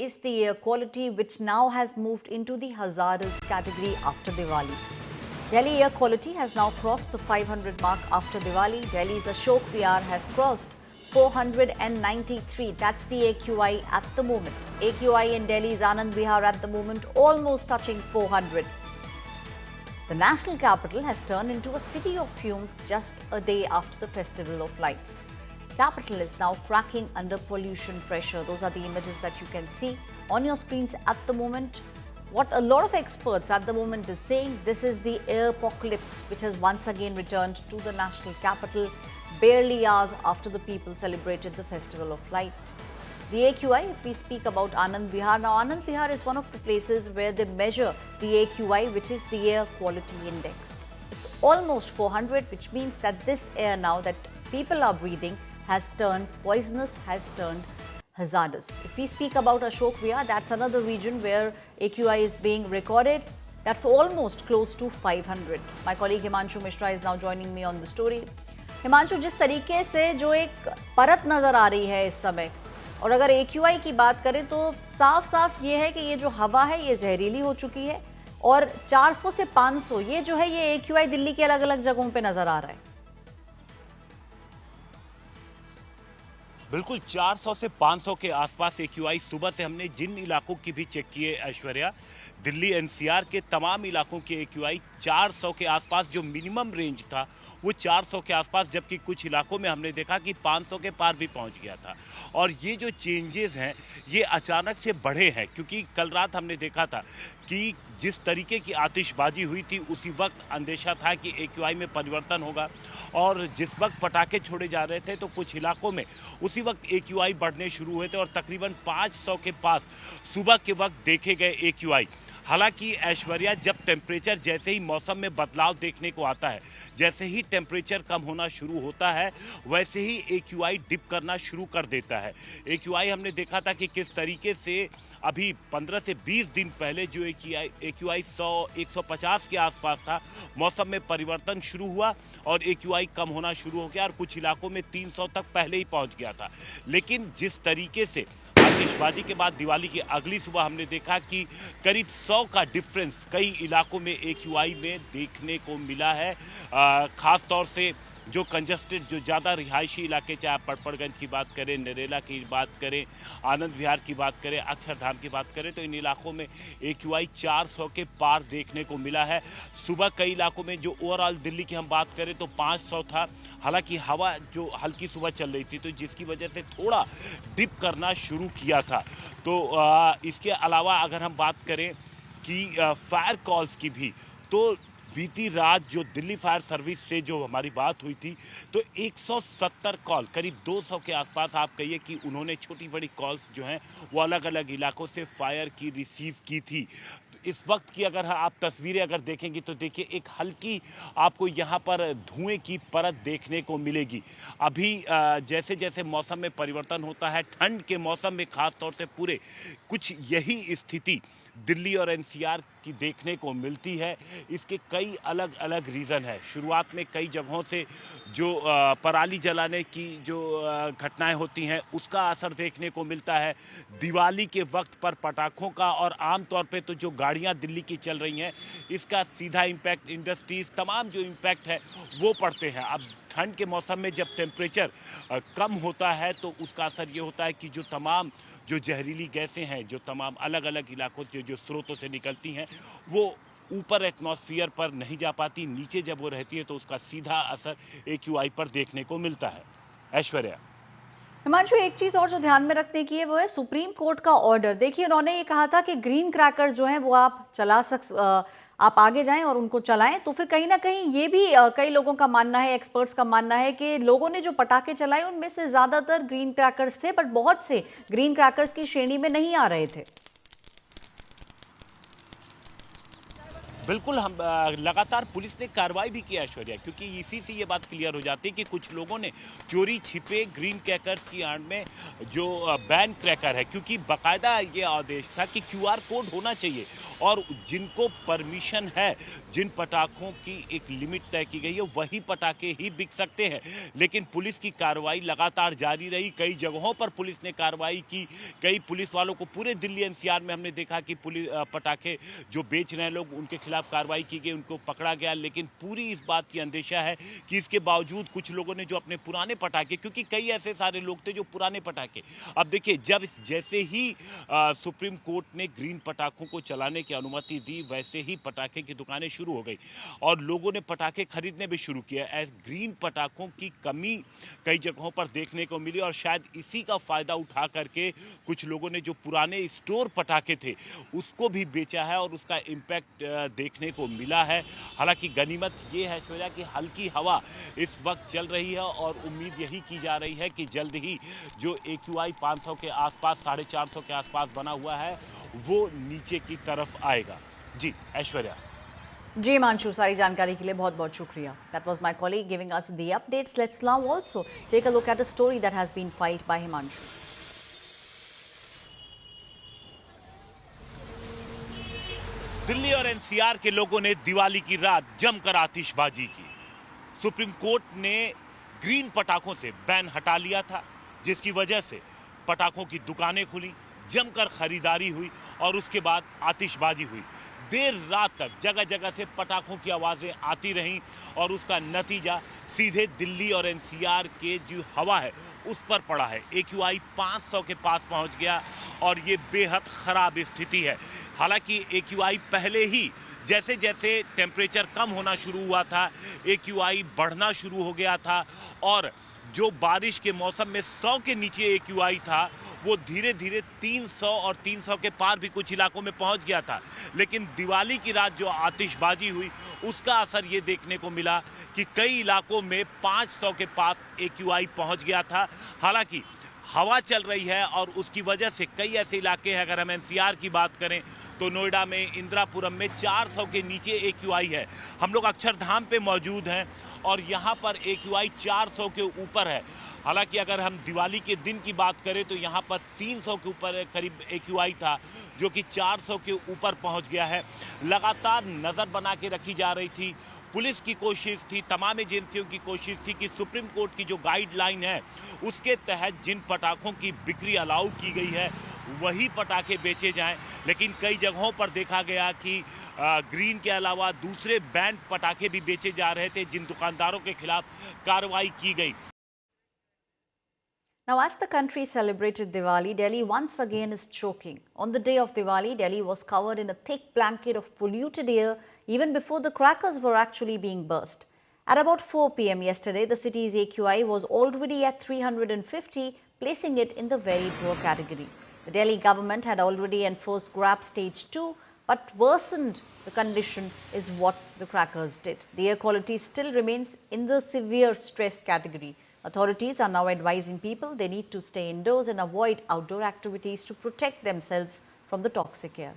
is the air quality, which now has moved into the hazardous category after Diwali. Delhi air quality has now crossed the 500 mark after Diwali. Delhi's Ashok Vihar has crossed 493. That's the AQI at the moment. AQI in Delhi's Anand Vihar at the moment almost touching 400. The national capital has turned into a city of fumes just a day after the Festival of Lights. Capital is now cracking under pollution pressure. Those are the images that you can see on your screens at the moment. What a lot of experts at the moment is saying, this is the air apocalypse which has once again returned to the national capital barely hours after the people celebrated the Festival of Light. The AQI, if we speak about Anand Vihar, now Anand Vihar is one of the places where they measure the AQI, which is the air quality index. It's almost 400, which means that this air now that people are breathing has turned poisonous, has turned hazardous. If we speak about Ashok Vihar, that's another region where AQI is being recorded. That's almost close to 500. My colleague Himanshu Mishra is now joining me on the story. Himanshu, जिस तरीके से जो एक परत नजर आ रही है इस समय, और अगर AQI की बात करें तो साफ साफ ये है कि ये जो हवा है ये जहरीली हो चुकी है और 400 से 500 ये जो है ये AQI दिल्ली के अलग अलग जगहों पे नजर आ रहा है। बिल्कुल 400 से 500 के आसपास AQI सुबह से हमने जिन इलाकों की भी चेक किए ऐश्वर्या, दिल्ली NCR के तमाम इलाकों के AQI 400 के आसपास जो मिनिमम रेंज था वो 400 के आसपास, जबकि कुछ इलाकों में हमने देखा कि 500 के पार भी पहुंच गया था। और ये जो चेंजेस हैं ये अचानक से बढ़े हैं, क्योंकि कल रात हमने देखा था कि जिस तरीके की आतिशबाजी हुई थी उसी वक्त अंदेशा था कि AQI में परिवर्तन होगा, और जिस वक्त पटाखे छोड़े जा रहे थे तो कुछ इलाकों में उसी वक्त AQI बढ़ने शुरू हुए थे और तकरीबन 500 के पास सुबह के वक्त देखे गए AQI। हालांकि ऐश्वर्या, जब टेम्परेचर जैसे ही मौसम में बदलाव देखने को आता है, जैसे ही टेम्परेचर कम होना शुरू होता है वैसे ही AQI डिप करना शुरू कर देता है। AQI हमने देखा था कि किस तरीके से अभी 15 से 20 दिन पहले जो AQI 100-150 के आसपास था, मौसम में परिवर्तन शुरू हुआ और AQI कम होना शुरू हो गया और कुछ इलाकों में 300 तक पहले ही पहुंच गया था। लेकिन जिस तरीके से आतिशबाजी के बाद दिवाली की अगली सुबह हमने देखा कि करीब 100 का डिफरेंस कई इलाकों में AQI में देखने को मिला है। ख़ास तौर से जो कंजस्टेड, जो ज़्यादा रिहायशी इलाके, चाहे आप पड़पड़गंज की बात करें, नरेला की बात करें, आनंद विहार की बात करें, अक्षरधाम की बात करें, तो इन इलाकों में AQI 400 के पार देखने को मिला है। सुबह कई इलाकों में जो ओवरऑल दिल्ली की हम बात करें तो 500 था। हालांकि हवा जो हल्की सुबह चल रही थी तो जिसकी वजह से थोड़ा डिप करना शुरू किया था। तो इसके अलावा अगर हम बात करें कि फायर कॉल्स की भी, तो बीती रात जो दिल्ली फायर सर्विस से जो हमारी बात हुई थी तो 170 कॉल, करीब 200 के आसपास आप कहिए कि उन्होंने छोटी बड़ी कॉल्स जो हैं वो अलग अलग इलाकों से फायर की रिसीव की थी। इस वक्त की अगर आप तस्वीरें अगर देखेंगी तो देखिए एक हल्की आपको यहाँ पर धुएं की परत देखने को मिलेगी। अभी जैसे जैसे मौसम में परिवर्तन होता है, ठंड के मौसम में ख़ास तौर से पूरे कुछ यही स्थिति दिल्ली और NCR की देखने को मिलती है। इसके कई अलग अलग रीज़न है। शुरुआत में कई जगहों से जो पराली जलाने की जो घटनाएं होती हैं उसका असर देखने को मिलता है। दिवाली के वक्त पर पटाखों का और आम तौर पे तो जो गाड़ियां दिल्ली की चल रही हैं इसका सीधा इम्पैक्ट इंडस्ट्रीज़, तमाम जो इम्पैक्ट है वो पड़ते हैं। अब ठंड के मौसम में जब टेम्परेचर कम होता है तो उसका असर ये होता है कि जो तमाम जो जहरीली गैसें हैं, जो तमाम अलग अलग इलाकों से जो स्रोतों से निकलती हैं वो ऊपर एटमॉस्फेयर पर नहीं जा पाती, नीचे जब वो रहती है तो उसका सीधा असर AQI पर देखने को मिलता है। ऐश्वर्या, हिमांशु, एक चीज और जो ध्यान में रखने की है वो है सुप्रीम कोर्ट का ऑर्डर। देखिए, उन्होंने ये कहा था कि ग्रीन क्रैकर जो हैं वो आप आगे जाएं और उनको चलाएं, तो फिर कहीं ना कहीं ये भी कई लोगों का मानना है, एक्सपर्ट्स का मानना है कि लोगों ने जो पटाखे चलाए उनमें से ज्यादातर ग्रीन क्रैकर्स थे, बट बहुत से ग्रीन क्रैकर्स की श्रेणी में नहीं आ रहे थे। बिल्कुल हम लगातार पुलिस ने कार्रवाई भी की ऐश्वर्या, क्योंकि इसी से ये बात क्लियर हो जाती है कि कुछ लोगों ने चोरी छिपे ग्रीन क्रैकर्स की आड़ में जो बैन क्रैकर है, क्योंकि बाकायदा ये आदेश था कि क्यूआर कोड होना चाहिए और जिनको परमिशन है, जिन पटाखों की एक लिमिट तय की गई है वही पटाखे ही बिक सकते हैं। लेकिन पुलिस की कार्रवाई लगातार जारी रही, कई जगहों पर पुलिस ने कार्रवाई की, कई पुलिस वालों को पूरे दिल्ली एनसीआर में हमने देखा कि पुलिस पटाखे जो बेच रहे हैं लोग उनके खिलाफ कार्रवाई की गई, उनको पकड़ा गया। लेकिन पूरी इस बात की अंदेशा है कि इसके बावजूद कुछ लोगों ने जो अपने पुराने पटाखे, क्योंकि कई ऐसे सारे लोग थे जो पुराने पटाखे, अब देखिए जब जैसे ही सुप्रीम कोर्ट ने ग्रीन पटाखों को चलाने की अनुमति दी, वैसे ही पटाखे की दुकानें शुरू हो गई और लोगों ने पटाखे खरीदने भी शुरू किया। ग्रीन पटाखों की कमी कई जगहों पर देखने को मिली और शायद इसी का फायदा उठा करके कुछ लोगों ने जो पुराने स्टोर पटाखे थे उसको भी बेचा है और उसका इम्पैक्ट देखने को मिला है। हालांकि गनीमत ये है ऐश्वर्या कि हल्की हवा इस वक्त चल रही है और उम्मीद यही की जा रही है कि जल्द ही जो AQI 500 के आसपास, 450 के आसपास बना हुआ है वो नीचे की तरफ आएगा। जी ऐश्वर्या। जी हिमांशु, सारी जानकारी के लिए बहुत बहुत शुक्रिया। That was my colleague giving us the updates. Let's now also take a look at a story that has been filed by Himanshu. Delhi और एनसीआर के लोगों ने दिवाली की रात जमकर आतिशबाजी की। सुप्रीम कोर्ट ने ग्रीन पटाखों से बैन हटा लिया था, जिसकी वजह से पटाखों की दुकानें खुली, जमकर खरीदारी हुई और उसके बाद आतिशबाजी हुई। देर रात तक जगह जगह से पटाखों की आवाज़ें आती रहीं और उसका नतीजा सीधे दिल्ली और एनसीआर के जो हवा है उस पर पड़ा है। AQI 500 के पास पहुंच गया और ये बेहद ख़राब स्थिति है। हालांकि AQI पहले ही जैसे जैसे टेम्परेचर कम होना शुरू हुआ था, AQI बढ़ना शुरू हो गया था और जो बारिश के मौसम में 100 के नीचे AQI था वो धीरे धीरे 300 और 300 के पार भी कुछ इलाकों में पहुंच गया था। लेकिन दिवाली की रात जो आतिशबाजी हुई उसका असर ये देखने को मिला कि कई इलाकों में 500 के पास AQI पहुंच गया था। हालांकि हवा चल रही है और उसकी वजह से कई ऐसे इलाके हैं, अगर हम एनसीआर की बात करें तो नोएडा में, इंदिरापुरम में 400 के नीचे AQI है। हम लोग अक्षरधाम पे मौजूद हैं और यहाँ पर AQI 400 के ऊपर है। हालांकि अगर हम दिवाली के दिन की बात करें तो यहाँ पर 300 के ऊपर करीब AQI था, जो कि 400 के ऊपर पहुँच गया है। लगातार नज़र बना के रखी जा रही थी, पुलिस की कोशिश थी, तमाम एजेंसियों की कोशिश थी कि सुप्रीम कोर्ट की जो गाइडलाइन है उसके तहत जिन पटाखों की बिक्री अलाउ की गई है वही पटाखे बेचे जाएं। लेकिन कई जगहों पर देखा गया कि ग्रीन के अलावा दूसरे बैंड पटाखे भी बेचे जा रहे थे, जिन दुकानदारों के खिलाफ कार्रवाई की गई। Now, as the country celebrated Diwali, Delhi once again is choking. On the day of Diwali, Delhi was covered in a thick blanket of polluted air even before the crackers were actually being burst. At about 4 p.m. yesterday, the city's AQI was already at 350, placing it in the very poor category. The Delhi government had already enforced GRAP Stage 2, but worsened the condition is what the crackers did. The air quality still remains in the severe stress category. Authorities are now advising people they need to stay indoors and avoid outdoor activities to protect themselves from the toxic air.